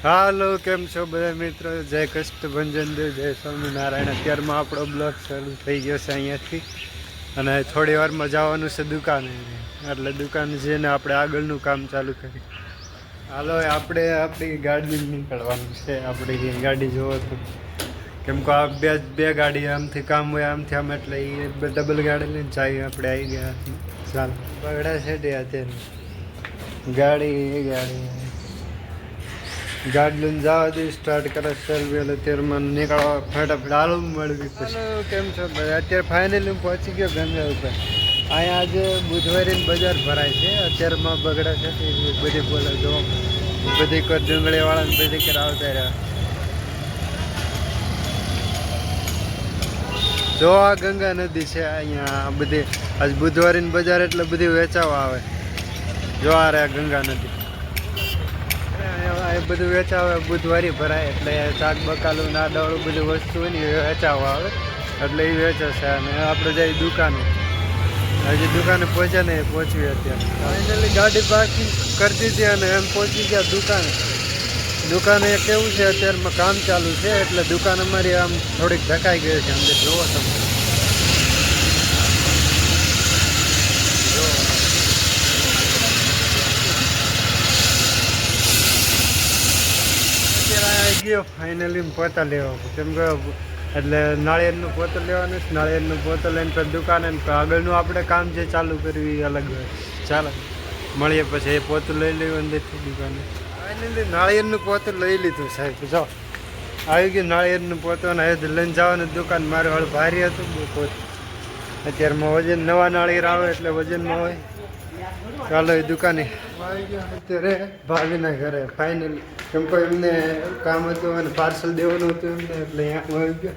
હાલો, કેમ છો બધા મિત્રો? જય કષ્ટભંજન દેવ, જય સ્વામિનારાયણ. અત્યારમાં આપણો બ્લોગ ચાલુ થઈ ગયો છે અહીંયાથી, અને થોડી વારમાં જવાનું છે દુકાને. એટલે દુકાન જઈને આપણે આગળનું કામ ચાલુ કરી. હાલો, આપણે આપણી ગાડી નીકળવાનું છે. આપણી ગાડી જોવો તો, કેમ કે આ બે ગાડી આમથી કામ હોય આમથી આમ, એટલે એ ડબલ ગાડી લઈને જઈએ. આપણે આવી ગયા. ચાલ બગડા છે અત્યારે ગાડી ગાડી લઈને જવા દે. સ્ટાર્ટ કરે સર્વેલ. અત્યારમાં નીકળવા ફટાફટ હાલવું મળવી. પછી કેમ છો ભાઈ? અત્યારે ફાઇનલી પહોંચી ગયો ગંગા ઉપર. અહીંયા આજે બુધવારીની બજાર ભરાય છે. અત્યારમાં બગડા છે બધી બોલે જો બધી કર ડુંગળીવાળાને બધી કર આવતા રહ્યા. જો આ ગંગા નદી છે અહીંયા બધી. આજ બુધવારીની બજાર એટલે બધી વેચાવા આવે. જો આ રે ગંગા નદી. એ બધું વેચાવે બુધવારી ભરાય એટલે શાક બકાલું ના ડાળું બધી વસ્તુ હોય ને એ વેચાવા આવે એટલે એ વેચે છે. અને આપણે જઈ દુકાને. હજી દુકાને પહોંચ્યા ને પહોંચવી અત્યારે. ફાઇનલી ગાડી પાર્કિંગ કરી દીધી અને એમ પહોંચી ગયા દુકાને. દુકાને કેવું છે અત્યારમાં કામ ચાલુ છે એટલે દુકાન અમારી આમ થોડીક ઢકાઈ ગઈ છે. અંદર જોવો તમે. ગયો ફાઇનલી પોતા લેવા. કેમ કે એટલે નાળિયેરનું પોતું લેવાનું છે. નાળિયેરનું પોતું લઈને પછી દુકાને આગળનું આપણે કામ જે ચાલુ કર્યું એ અલગ હોય. ચાલો મળીએ પછી. એ પોતું લઈ લેવું અંદરથી દુકાને. ફાઇનલી નાળિયેરનું પોતું લઈ લીધું સાહેબ. જો આવી ગયું નાળિયેરનું પોતું. અને હવે લઈને જવાનું દુકાન. મારું હળ ભારી હતું બહુ પોત. અત્યારમાં વજન નવા નાળિયેર આવે એટલે વજનમાં હોય. ચાલો એ દુકાને આવી ગયો અત્યારે ભાભીના ઘરે ફાઇનલી. કેમ કે એમને કામ હતું અને પાર્સલ દેવાનું હતું એમને એટલે અહીંયા આવી ગયો.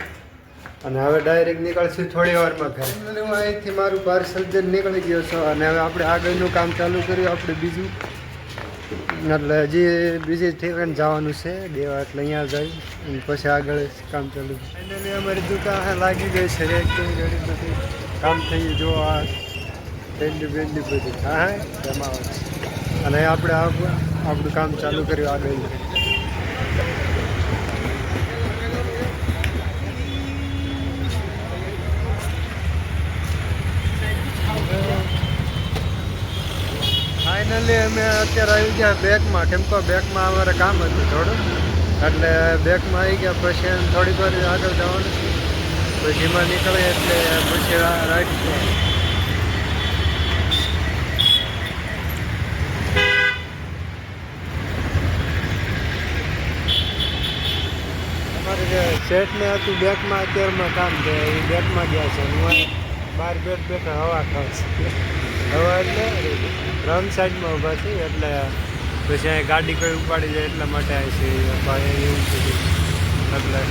અને હવે ડાયરેક્ટ નીકળશું થોડી વારમાં ઘરે. હું અહીંથી મારું પાર્સલ જઈને નીકળી ગયો છું. અને હવે આપણે આગળનું કામ ચાલુ કર્યું આપણે બીજું. એટલે હજી બીજી ઠેકાને જવાનું છે દેવા. એટલે અહીંયા જઈ અને પછી આગળ કામ ચાલુ. ફાઇનલી અમારી દુકાન લાગી ગઈ છે. એકદમ ઘડી બધી કામ થઈ ગયું. જો આ ભેંડી બધી હા જમા. અને આપણે આપણું કામ ચાલુ કર્યું આગળ. ફાઇનલી અમે અત્યારે આવી ગયા બેંકમાં. કેમ કે બેંકમાં અમારે કામ હતું થોડું એટલે બેંકમાં આવી ગયા. પછી થોડીક વાર આગળ જવાનું પછી એમાં નીકળે એટલે પછી રાઈટ. અમારે જે શેઠને હતું બેંકમાં અત્યારમાં કામ છે એ બેંકમાં ગયા છે. હું બહાર બેઠા હવા ખાવ છું. હવા એટલે રંગ સાઈડમાં ઊભા છે એટલે પછી અહીં ગાડી કોઈ ઉપાડી જાય એટલા માટે આવી છે એવું કીધું એટલે